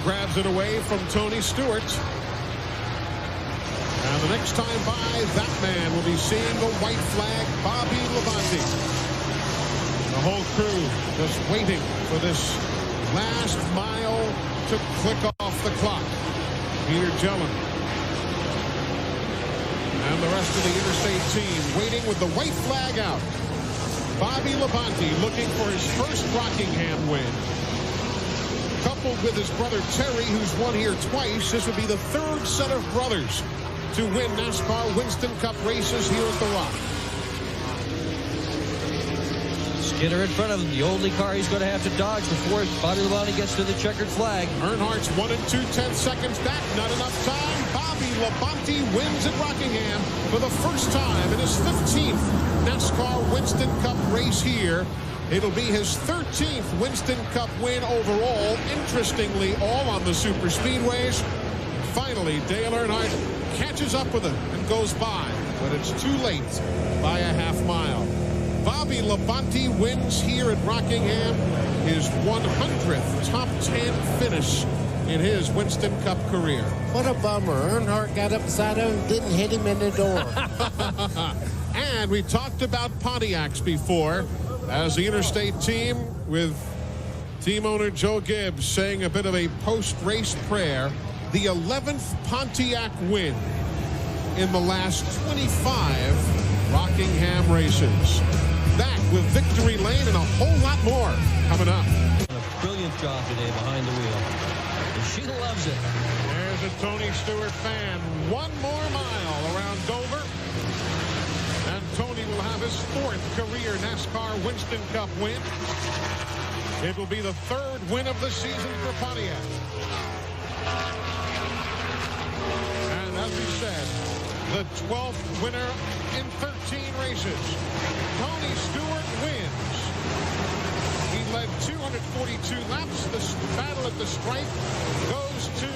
grabs it away from Tony Stewart. And the next time by, that man will be seeing the white flag, Bobby Labonte. The whole crew just waiting for this last mile to click off the clock. Peter Gellin and the rest of the Interstate team waiting with the white flag out. Bobby Labonte looking for his first Rockingham win. Coupled with his brother Terry, who's won here twice, this would be the third set of brothers to win NASCAR Winston Cup races here at the Rock. Skinner in front of him, the only car he's going to have to dodge before Bobby Labonte gets to the checkered flag. Earnhardt's 1 2/10 seconds back, not enough time. Bobby Labonte wins at Rockingham for the first time in his 15th NASCAR Winston Cup race here. It'll be his 13th Winston Cup win overall. Interestingly, all on the super speedways. Finally, Dale Earnhardt catches up with him and goes by, but it's too late by a half mile. Bobby Labonte wins here at Rockingham, his 100th top 10 finish in his Winston Cup career. What a bummer. Earnhardt got up beside him and didn't hit him in the door. And we talked about Pontiacs before, as the Interstate team with team owner Joe Gibbs saying a bit of a post-race prayer. The 11th Pontiac win in the last 25 Rockingham races. Back with Victory Lane and a whole lot more coming up. A brilliant job today behind the wheel. And she loves it. There's a Tony Stewart fan. One more mile around Dover. And Tony will have his 4th career NASCAR Winston Cup win. It will be the 3rd win of the season for Pontiac. And as we said, the 12th winner in 13 races. Tony Stewart wins. He led 242 laps. The battle at the stripe goes to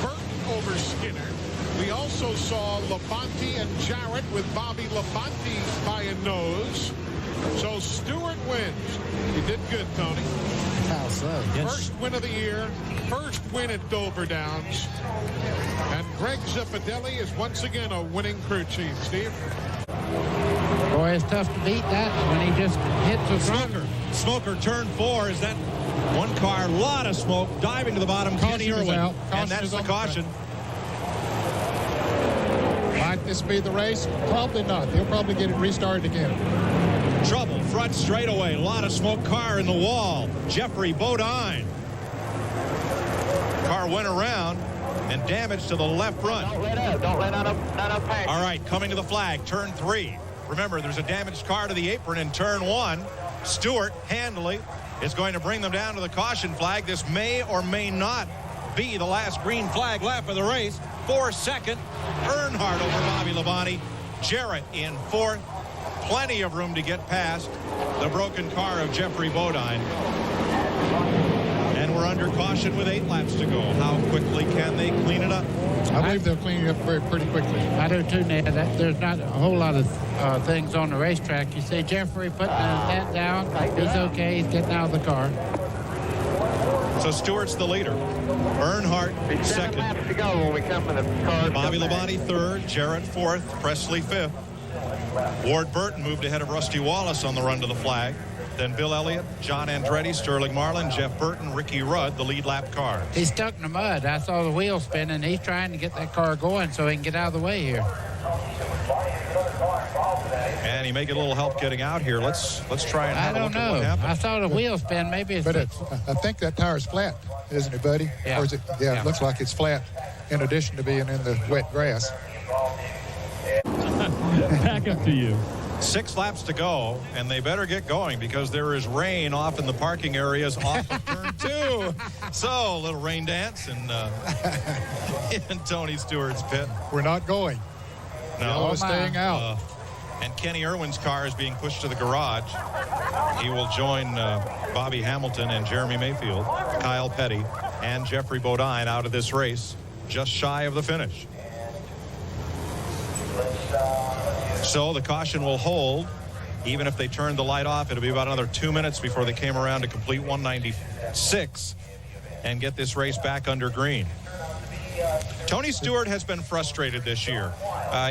Burton over Skinner. We also saw Labonte and Jarrett with Bobby Labonte by a nose. So Stewart wins. He did good, Tony. How so? Yes. First win of the year. First win at Dover Downs. And Greg Zeppedelli is once again a winning crew chief. Steve? Boy, it's tough to beat that when he just hits a smoker. Smoker turn 4 is that one car, a lot of smoke, diving to the bottom. Kenny Irwin, and that's the caution. Might this be the race? Probably not. He'll probably get it restarted again. Trouble, front straightaway, a lot of smoke, car in the wall. Jeffrey Bodine. Car went around and damage to the left front. Don't let up. Don't let up pass. All right, coming to the flag, turn 3. Remember, there's a damaged car to the apron in turn 1. Stewart handily is going to bring them down to the caution flag. This may or may not be the last green flag left of the race. 4-second, Earnhardt over Bobby Labonte. Jarrett in 4th. Plenty of room to get past the broken car of Jeffrey Bodine. And we're under caution with 8 laps to go. How quickly can they clean it up? I believe they'll clean it up pretty quickly. I do too, Ned. There's not a whole lot of things on the racetrack. You see Jeffrey putting that down. He's okay. He's getting out of the car. So Stewart's the leader. Earnhardt 7 second. laps to go when we come in the car. Bobby Labonte 3rd. Jarrett 4th. Presley 5th. Ward Burton moved ahead of Rusty Wallace on the run to the flag. Then Bill Elliott, John Andretti, Sterling Marlin, Jeff Burton, Ricky Rudd, the lead lap cars. He's stuck in the mud. I saw the wheel spinning. He's trying to get that car going so he can get out of the way here. And he may get a little help getting out here. Let's try and have I a don't look at what know. happened. I saw the wheel spin. Maybe it's... But I think that tire's flat, isn't it, buddy? Yeah. Or is it? Yeah, it looks like it's flat in addition to being in the wet grass. Back up to you. 6 laps to go, and they better get going because there is rain off in the parking areas off of turn 2. So, a little rain dance in Tony Stewart's pit. We're not going. No. We're staying out. And Kenny Irwin's car is being pushed to the garage. He will join Bobby Hamilton and Jeremy Mayfield, Kyle Petty, and Jeffrey Bodine out of this race, just shy of the finish. So the caution will hold. Even if they turn the light off, it'll be about another 2 minutes before they came around to complete 196. and get this race back under green. Tony Stewart has been frustrated this year.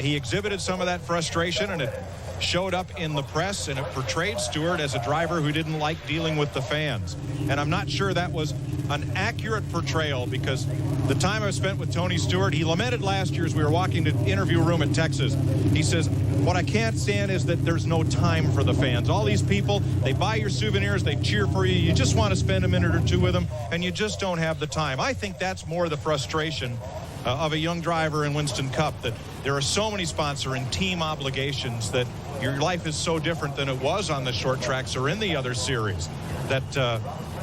He exhibited some of that frustration, and it showed up in the press, and it portrayed Stewart as a driver who didn't like dealing with the fans. And I'm not sure that was an accurate portrayal, because the time I've spent with Tony Stewart, he lamented last year as we were walking to interview room at Texas. He says, what I can't stand is that there's no time for the fans. All these people, they buy your souvenirs, they cheer for you. You just want to spend a minute or two with them, and you just don't have the time. I think that's more the frustration of a young driver in Winston Cup, that there are so many sponsor and team obligations that your life is so different than it was on the short tracks or in the other series, that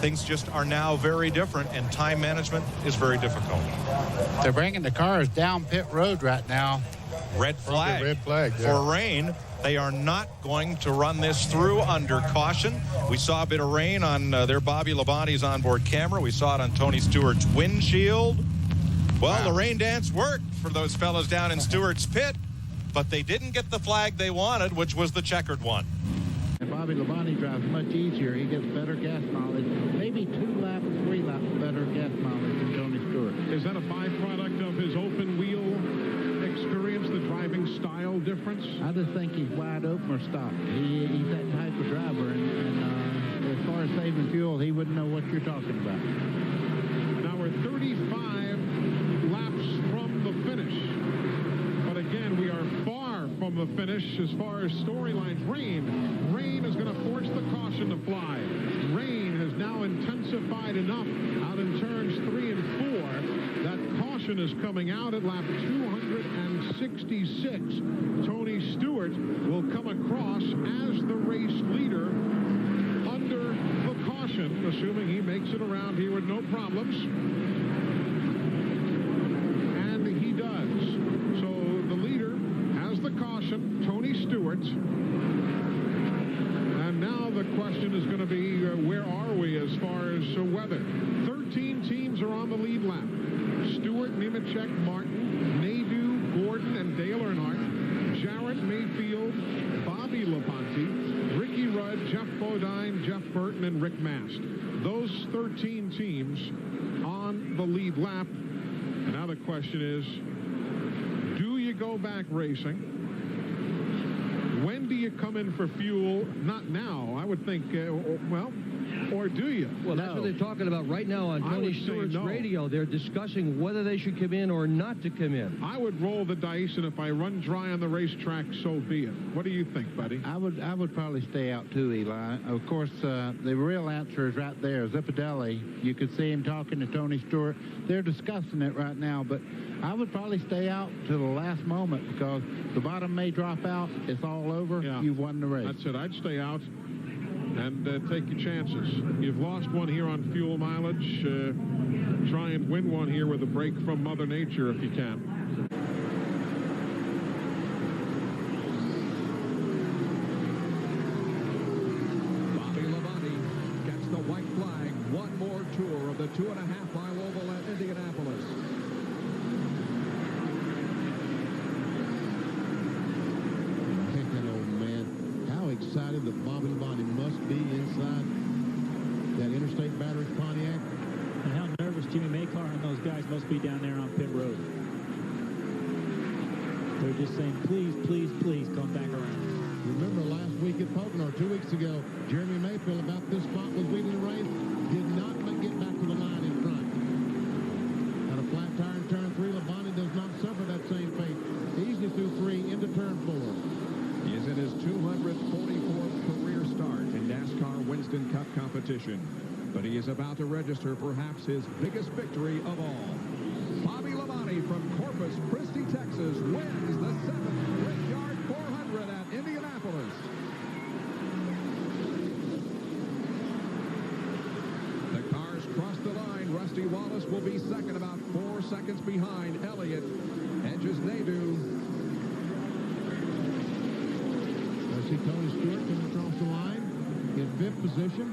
things just are now very different, and time management is very difficult. They're bringing the cars down pit road right now. Red flag, yeah. for rain. They are not going to run this through under caution. We saw a bit of rain on their Bobby Labonte's onboard camera. We saw it on Tony Stewart's windshield. Well, the rain dance worked for those fellas down in Stewart's pit, but they didn't get the flag they wanted, which was the checkered one. And Bobby Labonte drives much easier. He gets better gas mileage. Maybe 2 laps, 3 laps better gas mileage than Tony Stewart. Is that a byproduct of his open wheel experience, the driving style difference? I just think he's wide open or stopped. He's that type of driver, and as far as saving fuel, he wouldn't know what you're talking about. Now we're 35 laps from the finish. But again, we are far from the finish as far as storylines. Rain is going to force the caution to fly. Rain has now intensified enough out in turns 3 and 4 that caution is coming out at lap 266. Tony Stewart will come across as the race leader under the caution, assuming he makes it around here with no problems. And he does. So the leader has the caution, Tony Stewart. And now the question is going to be, where are we as far as weather? 13 teams are on the lead lap. Stewart, Nemechek, Martin, Nadeau, Gordon, and Dale Earnhardt, Jarrett, Mayfield, Bobby Labonte, Ricky Rudd, Jeff Bodine, Jeff Burton, and Rick Mast. Those 13 teams on the lead lap. And now the question is, do you go back racing? When do you come in for fuel? Not now. I would think, well, or do you? Well, that's what they're talking about right now on Tony Stewart's radio. They're discussing whether they should come in or not to come in. I would roll the dice, and if I run dry on the racetrack, so be it. What do you think, buddy? I would probably stay out too, Eli. Of course, the real answer is right there. Zipadelli, you could see him talking to Tony Stewart. They're discussing it right now, but I would probably stay out to the last moment, because the bottom may drop out. It's all over. Yeah. You've won the race. That's it. I'd stay out and take your chances. You've lost one here on fuel mileage. Try and win one here with a break from Mother Nature if you can. Bobby Labonte gets the white flag. One more tour of the 2.5-mile oval at Indianapolis. Excited that Bobby Labonte must be inside that Interstate Battery Pontiac. And how nervous Jimmy Maycar and those guys must be down there on pit road. They're just saying, please, please, please come back around. Remember last week at Pocono, 2 weeks ago, Jeremy Mayfield, about this spot was leading the race, did not get back to the line in front. Got a flat tire in turn 3. Labonte does not suffer that same fate. Easily through 3 into turn 4. He is in his 244th career start in NASCAR Winston Cup competition. But he is about to register perhaps his biggest victory of all. Bobby Labonte from Corpus Christi, Texas wins the 7th Brickyard 400 at Indianapolis. The cars cross the line. Rusty Wallace will be second, about 4 seconds behind Elliott. Edges Nadeau. See Tony Stewart coming across the line in 5th position.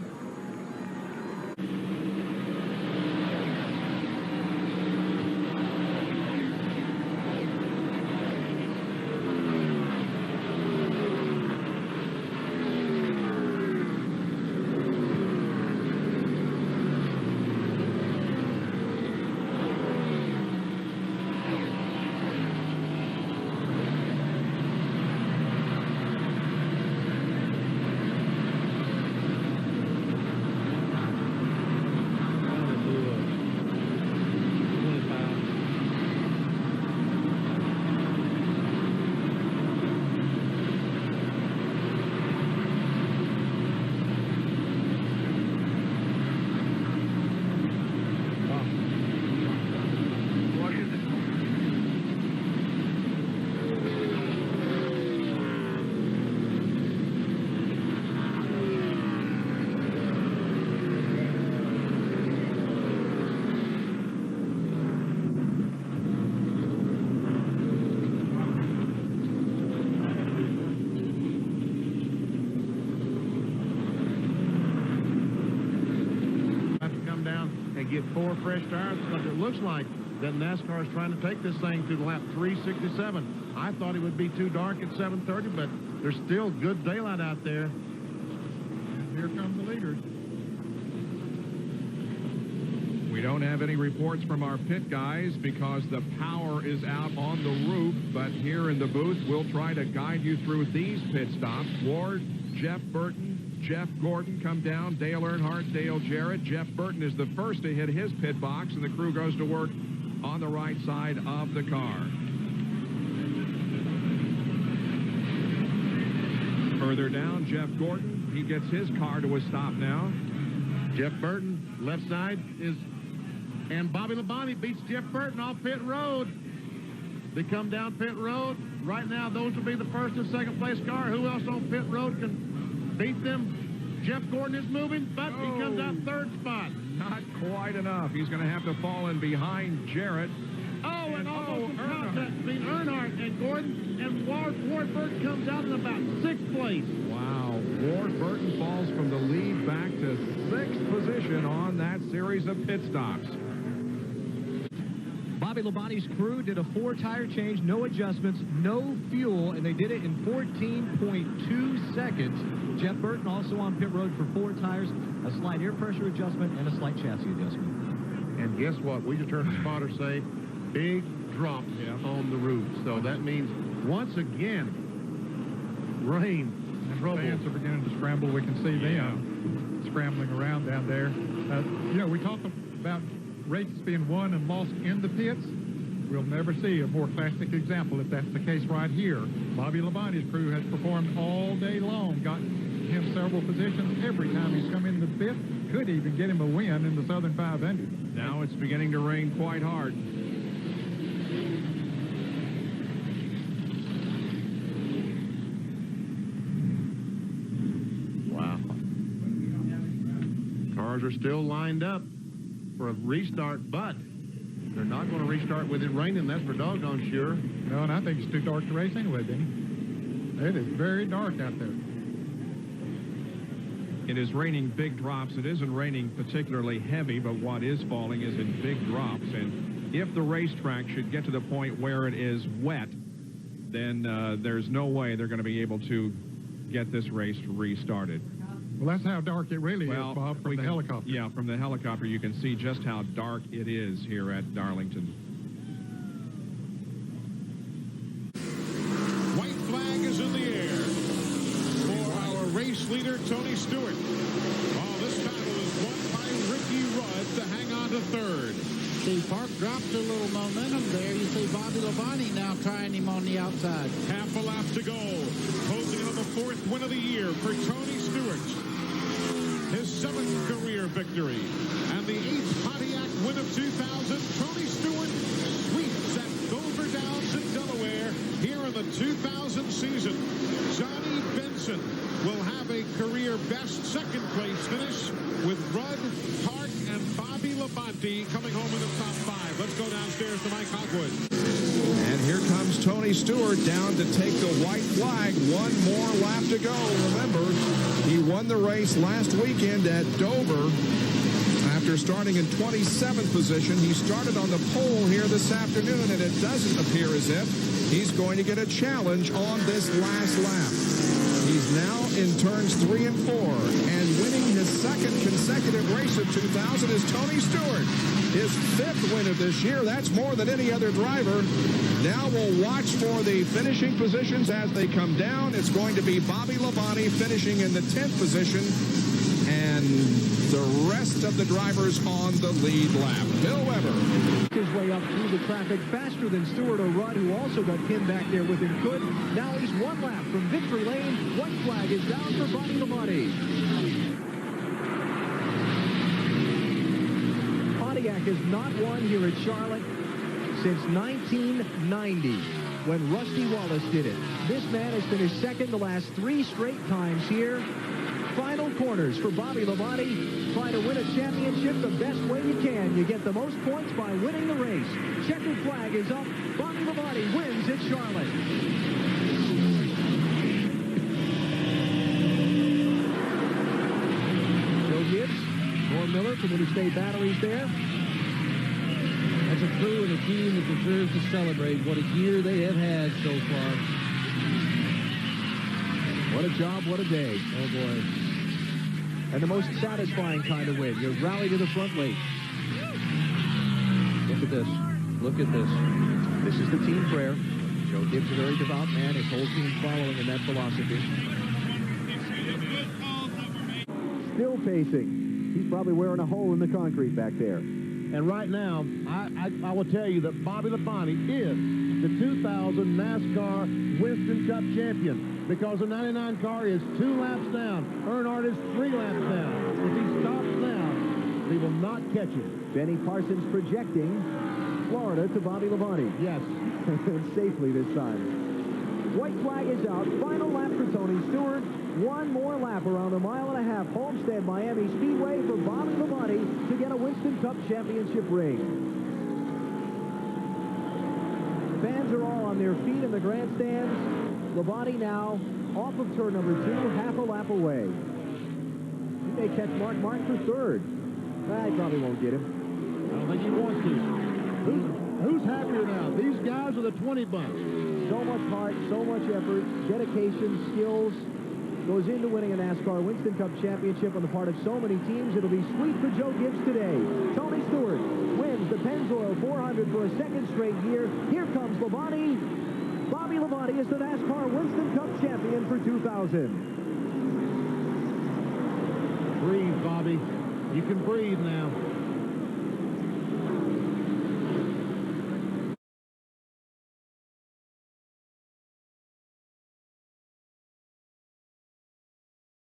and get 4 fresh tires, because it looks like that NASCAR is trying to take this thing to lap 367. I thought it would be too dark at 7:30, but there's still good daylight out there. And here come the leaders. We don't have any reports from our pit guys because the power is out on the roof, but here in the booth, we'll try to guide you through these pit stops. Ward, Jeff Burton, Jeff Gordon come down, Dale Earnhardt, Dale Jarrett. Jeff Burton is the first to hit his pit box, and the crew goes to work on the right side of the car. Further down, Jeff Gordon, he gets his car to a stop now. Jeff Burton, left side is, and Bobby Labonte beats Jeff Burton off pit road. They come down pit road. Right now, those will be the first and second place car. Who else on pit road can beat them? Jeff Gordon is moving, but he comes out third spot. Not quite enough. He's going to have to fall in behind Jarrett. Oh, and almost some contact between Earnhardt and Gordon, and Ward Burton comes out in about 6th place. Wow. Ward Burton falls from the lead back to 6th position on that series of pit stops. Bobby Labonte's crew did a 4-tire change, no adjustments, no fuel, and they did it in 14.2 seconds. Jeff Burton also on pit road for 4 tires, a slight air pressure adjustment, and a slight chassis adjustment. And guess what? We just heard the spotter say, big drops on the roof. So that means, once again, rain and trouble. Fans are beginning to scramble. We can see them scrambling around down there. You know, we talk about races being won and lost in the pits. We'll never see a more classic example if that's the case right here. Bobby Labonte's crew has performed all day long, got him several positions every time he's come in the pit. Could even get him a win in the Southern 500. Now it's beginning to rain quite hard. Wow. Cars are still lined up for a restart, but they're not going to restart with it raining. That's for doggone sure. No, and I think it's too dark to race anyway, Benny. It is very dark out there. It is raining big drops. It isn't raining particularly heavy, but what is falling is in big drops. And if the racetrack should get to the point where it is wet, then there's no way they're going to be able to get this race restarted. Well, that's how dark it really is, Bob, from the helicopter. Yeah, from the helicopter, you can see just how dark it is here at Darlington. White flag is in the air for our race leader, Tony Stewart. Oh, this battle is won by Ricky Rudd to hang on to 3rd. See, Park dropped a little momentum there. You see Bobby Labonte now trying him on the outside. Half a lap to go. Closing in on the 4th win of the year for Tony Stewart. His 7th career victory. And the 8th Pontiac win of 2000. Tony Stewart sweeps at Dover Downs in Delaware here in the 2000 season. Johnny Benson will have a career best 2nd place finish with Rudd, Park, and Bobby Labonte coming home in the top 5. Let's go downstairs to Mike Hogwood. And here comes Tony Stewart down to take the white flag. One more lap to go. Remember, he won the race last weekend at Dover. After starting in 27th position, he started on the pole here this afternoon, and it doesn't appear as if he's going to get a challenge on this last lap. He's now in turns 3 and 4, and winning his 2nd consecutive race of 2000 is Tony Stewart. His 5th win of this year. That's more than any other driver. Now we'll watch for the finishing positions as they come down. It's going to be Bobby Labonte finishing in the 10th position, and the rest of the drivers on the lead lap. Bill Weber. His way up through the traffic faster than Stewart or Rudd, who also got pinned back there with him could. Now he's 1 lap from victory lane. White flag is down for Bobby Labonte. Pontiac has not won here at Charlotte since 1990 when Rusty Wallace did it. This man has finished 2nd the last 3 straight times here. Final corners for Bobby Labonte. Try to win a championship the best way you can. You get the most points by winning the race. Checkered flag is up. Bobby Labonte wins at Charlotte. Joe Gibbs, Norm Miller from Interstate Batteries there. That's a crew and a team that deserves to celebrate what a year they have had so far. What a job, what a day. Oh, boy. And the most satisfying kind of win. You rally to the front late. Look at this. Look at this. This is the team prayer. Joe Gibbs, a very devout man. His whole team's following in that philosophy. Still pacing. He's probably wearing a hole in the concrete back there. And right now, I will tell you that Bobby Labonte is the 2000 NASCAR Winston Cup champion because the 99 car is 2 laps down. Earnhart is 3 laps down. If he stops now, he will not catch him. Benny Parsons projecting Florida to Bobby Labonte. Yes. Safely this time. White flag is out. Final lap for Tony Stewart. One more lap around a 1.5 miles. Homestead Miami Speedway for Bobby Labonte to get a Winston Cup championship ring. Fans are all on their feet in the grandstands. Labonte now off of turn number 2, half a lap away. He may catch Mark Martin for third. I probably won't get him. I don't think he wants to. Who's happier now? These guys or the 20 bunch? So much heart, so much effort, dedication, skills goes into winning a NASCAR Winston Cup championship on the part of so many teams. It'll be sweet for Joe Gibbs today. Tony Stewart wins the Pennzoil 400 for a second straight year. Here comes Labonte. Bobby Labonte is the NASCAR Winston Cup champion for 2000. Breathe, Bobby. You can breathe now.